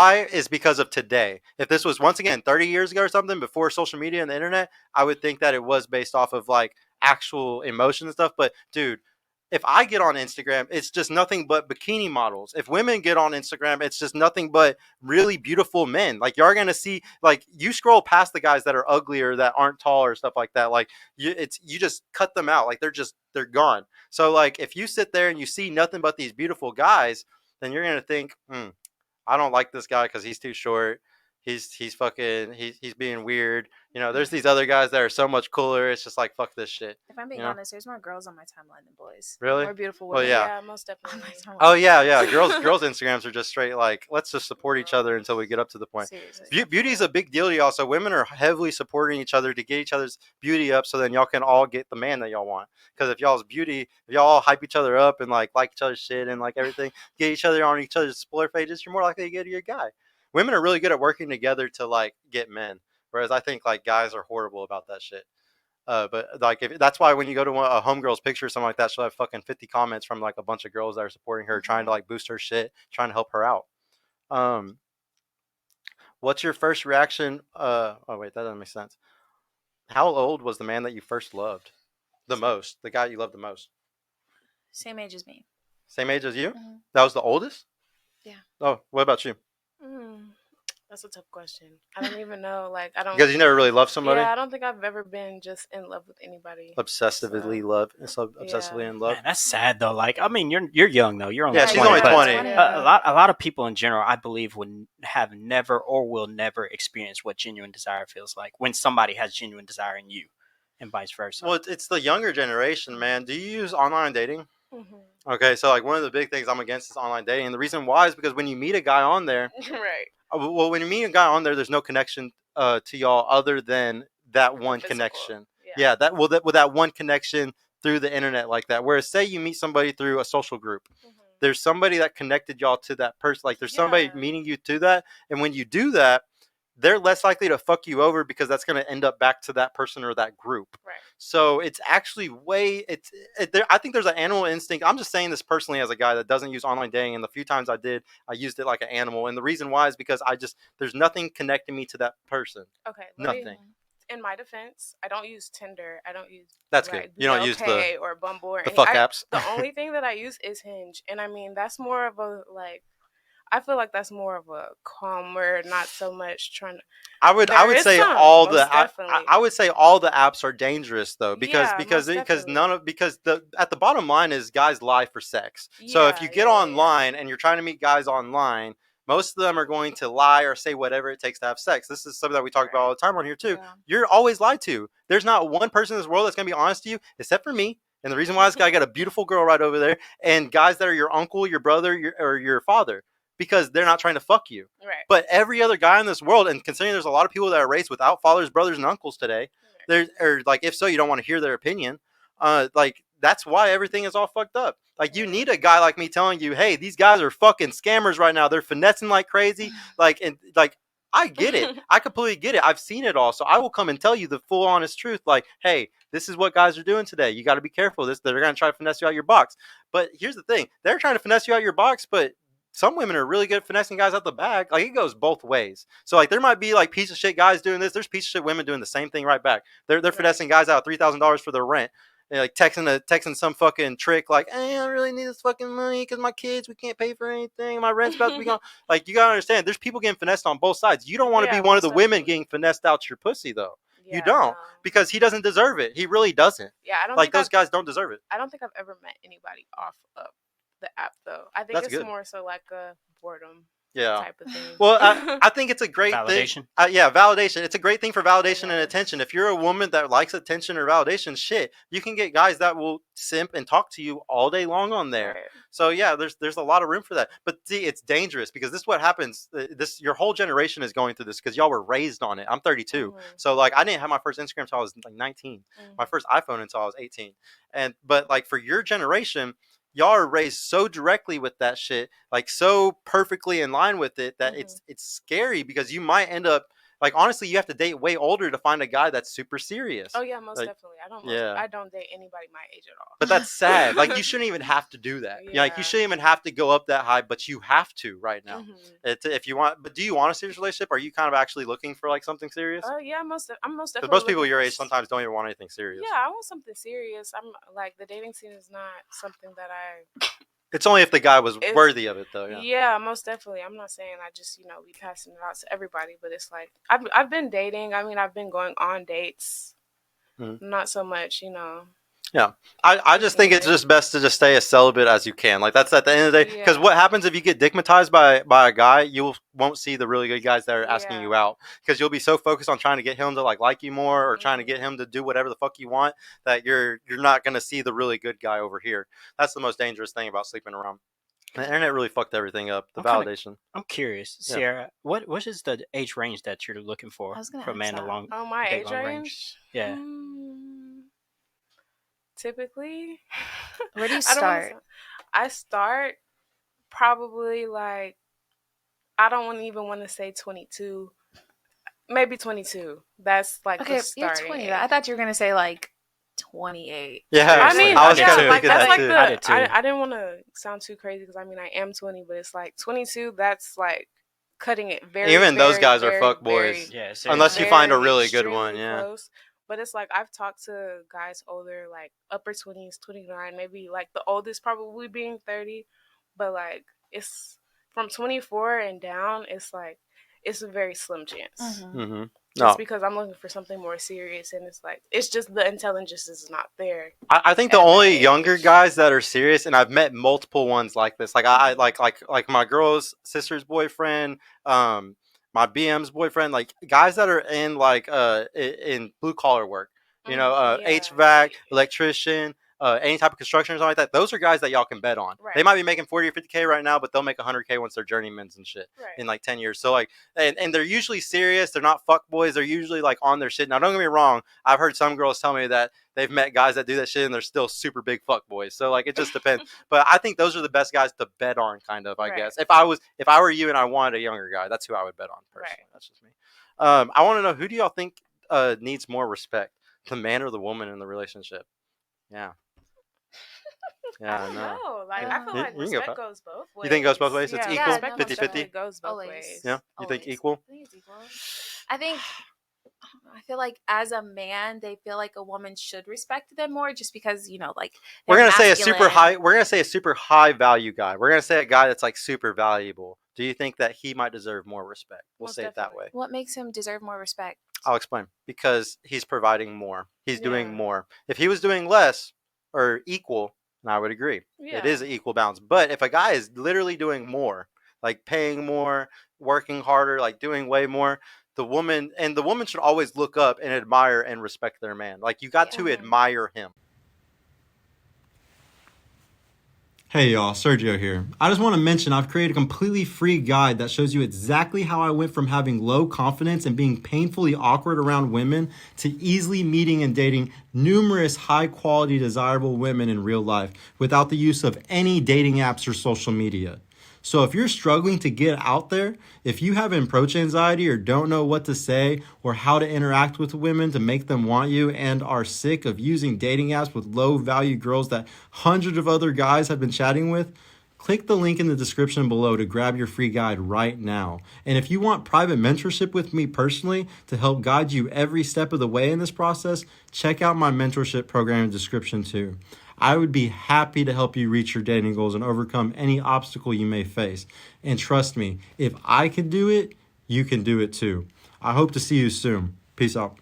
why is because of today. If this was once again 30 years ago or something before social media and the internet, I would think that it was based off of like actual emotion and stuff. But dude, if I get on Instagram, it's just nothing but bikini models. If women get on Instagram, it's just nothing but really beautiful men. Like you're gonna see, like you scroll past the guys that are uglier, that aren't tall or stuff like that. Like you just cut them out. Like they're gone. So like if you sit there and you see nothing but these beautiful guys, then you're gonna think, I don't like this guy because he's too short. He's fucking he's being weird. You know, there's these other guys that are so much cooler. It's just like fuck this shit. If I'm being you know? honest, there's more girls on my timeline than boys. Really? More beautiful Well, women. yeah. most definitely. Oh yeah. Girls Instagrams are just straight like let's just support each other until we get up to the point. Seriously. Beauty is a big deal to y'all. So women are heavily supporting each other to get each other's beauty up, so then y'all can all get the man that y'all want. Because if y'all all hype each other up and like each other's shit and like everything, get each other on each other's explore pages, you're more likely to get your guy. Women are really good at working together to like get men, whereas I think like guys are horrible about that shit. But like that's why when you go to a homegirl's picture or something like that, she'll have fucking 50 comments from like a bunch of girls that are supporting her, trying to like boost her shit, trying to help her out. What's your first reaction? Oh wait, that doesn't make sense. How old was the man that you first loved the most? The guy you loved the most? Same age as me. Same age as you? Mm-hmm. That was the oldest? Yeah. Oh, what about you? That's a tough question. I don't even know. Like, I don't. Because you never really loved somebody? Yeah, I don't think I've ever been just in love with anybody. Obsessively in love. Man, that's sad though. Like, I mean, you're young though. You're only Yeah, she's 20, only but 20. A lot of people in general, I believe, would have never or will never experience what genuine desire feels like when somebody has genuine desire in you, and vice versa. Well, it's the younger generation, man. Do you use online dating? Mm-hmm. Okay, so like one of the big things I'm against is online dating, and the reason why is because when you meet a guy on there, Right. Well, when you meet a guy on there's no connection to y'all other than that one Physical. connection. Yeah. That one connection through the internet like that. Whereas say you meet somebody through a social group, there's somebody that connected y'all to that person. Like there's somebody meeting you to that, and when you do that, they're less likely to fuck you over because that's going to end up back to that person or that group. Right. So it's actually I think there's an animal instinct. I'm just saying this personally as a guy that doesn't use online dating. And the few times I did, I used it like an animal. And the reason why is because there's nothing connecting me to that person. Okay. Nothing. In my defense, I don't use Tinder. I don't use. That's good. You don't use the or Bumble or the fuck apps. The only thing that I use is Hinge, and I mean that's more of a like. I feel like that's more of a calmer, not so much trying to. I would say all the apps are dangerous though because at the bottom line is guys lie for sex. So if you get online and you're trying to meet guys online, most of them are going to lie or say whatever it takes to have sex. This is something that we talk about all the time on here too. Yeah. You're always lied to. There's not one person in this world that's going to be honest to you except for me. And the reason why is I got a beautiful girl right over there and guys that are your uncle, your brother, or your father. Because they're not trying to fuck you. Right. But every other guy in this world, and considering there's a lot of people that are raised without fathers, brothers, and uncles today, or like if so, you don't want to hear their opinion. Like that's why everything is all fucked up. Like you need a guy like me telling you, hey, these guys are fucking scammers right now. They're finessing like crazy. I get it. I completely get it. I've seen it all. So I will come and tell you the full honest truth. Like, hey, this is what guys are doing today. You got to be careful. They're going to try to finesse you out your box. But here's the thing. They're trying to finesse you out your box, but some women are really good at finessing guys out the bag. Like it goes both ways. So like there might be like piece of shit guys doing this. There's piece of shit women doing the same thing right back. They're finessing guys out $3,000 for their rent. And like texting some fucking trick like, hey, I really need this fucking money because my kids, we can't pay for anything. My rent's about to be gone. Like you gotta understand, there's people getting finessed on both sides. You don't want to be one of the women getting finessed out your pussy though. Yeah, you don't because he doesn't deserve it. He really doesn't. Yeah, I don't like those guys don't deserve it. I don't think I've ever met anybody off of the app though. I think it's more so like a boredom type of thing. Well, I think it's a great validation. Thing. Validation. It's a great thing for validation and attention. If you're a woman that likes attention or validation, shit, you can get guys that will simp and talk to you all day long on there. Right. So yeah, there's a lot of room for that. But see, it's dangerous because this is what happens. Your whole generation is going through this because y'all were raised on it. I'm 32, so like I didn't have my first Instagram until I was like 19. My first iPhone until I was 18. But like for your generation, y'all are raised so directly with that shit, like so perfectly in line with it that it's scary because you might end up Like honestly, you have to date way older to find a guy that's super serious. Oh yeah, most Like, definitely. yeah. I don't date anybody my age at all. But that's sad. Like you shouldn't even have to do that. You know, like you Yeah. shouldn't even have to go up that high, but you have to right now. Mhm. If you want, but do you want a serious relationship? Are you kind of actually looking for like something serious? Oh yeah, I'm most Because definitely. most people looking your for age sometimes don't even want anything serious. Yeah, I want something serious. I'm like the dating scene is not something that I. It's only if the guy was It's- worthy of it, though. Yeah. Yeah, most definitely. I'm not saying I just be passing it out to everybody, but it's like I've been dating. I mean, I've been going on dates. Mhm. Not so much, Yeah, I just think it's Yeah. just best to just stay as celibate as you can. Like that's at the end of the day. Because Yeah. what happens if you get digmatized by a guy, you won't see the really good guys that are asking Yeah. you out. Because you'll be so focused on trying to get him to like you more, or trying to get him to do whatever the fuck you want, that you're not gonna see the really good guy over here. That's the most dangerous thing about sleeping around. The internet really fucked everything up. The I'm kinda- validation. I'm curious, Yeah. Sierra. What is the age range that you're looking for I was gonna for a ask man that. along? Oh, my date age long range. Yeah. Typically, Where do you I don't wanna start? sound- I start probably like I don't even want to say 22, maybe 22. That's like Okay, the you're starting 20. age. I thought you were gonna say like 28. Yeah, I Seriously, mean, I was did yeah, kinda too. like thinking that's that like too. the. I did too. I didn't want to sound too crazy because I mean I am 20, but it's like 22. That's like cutting it very. Even those very, guys are very, fuck very, boys. Yeah, Unless you seriously. find a very really good one, extremely yeah. close. But it's like I've talked to guys older, like upper 20s, 29, maybe like the oldest probably being 30, but like it's from 24 and down. It's like it's a very slim chance. Mhm. Mm-hmm. Just No, because I'm looking for something more serious, and it's like it's just the intelligence is not there. I think the at that only age. younger guys that are serious, and I've met multiple ones like this. Like I Mhm. like my girl's sister's boyfriend, my BM's boyfriend. Like guys that are in in blue collar work. You know, Yeah. HVAC, electrician, any type of construction or something like that. Those are guys that y'all can bet on. They Right. might be making 40 or 50K right now, but they'll make 100K once they're journeymans and shit Right. in like 10 years. So like, and they're usually serious. They're not fuck boys. They're usually like on their shit. Now, don't get me wrong. I've heard some girls tell me that they've met guys that do that shit and they're still super big fuck boys. So like, it just depends. But I think those are the best guys to bet on, kind of. I Right. guess if I were you and I wanted a younger guy, that's who I would bet on personally. Right. That's just me. I want to know, who do y'all think needs more respect, the man or the woman in the relationship? Yeah. Yeah, I don't know. Like Yeah. I feel You- like you can go respect for it. goes both ways. You think it goes both ways? It's Yeah, equal? respect most 50-50? definitely goes both Always. ways. Yeah? You think Always. equal? I think it's equal. I think I feel like as a man, they feel like a woman should respect them more, just because like We're they're gonna say a super masculine. high. We're gonna say a super high value guy. We're gonna say a guy that's like super valuable. Do you think that he might deserve more respect? We'll Most say it that definitely. way. What makes him deserve more respect? I'll explain. Because he's providing more. He's doing Yeah. more. If he was doing less or equal, then I would agree. Yeah. It is an equal balance. But if a guy is literally doing more, like paying more, working harder, like doing way more, the woman should always look up and admire and respect their man. Like you got to Yeah. admire him. Hey y'all, Sergio here. I just want to mention I've created a completely free guide that shows you exactly how I went from having low confidence and being painfully awkward around women to easily meeting and dating numerous high quality desirable women in real life without the use of any dating apps or social media. So if you're struggling to get out there, if you have approach anxiety or don't know what to say or how to interact with women to make them want you, and are sick of using dating apps with low value girls that hundreds of other guys have been chatting with, click the link in the description below to grab your free guide right now. And if you want private mentorship with me personally to help guide you every step of the way in this process, check out my mentorship program in the description too. I would be happy to help you reach your dating goals and overcome any obstacle you may face. And trust me, if I can do it, you can do it too. I hope to see you soon. Peace out.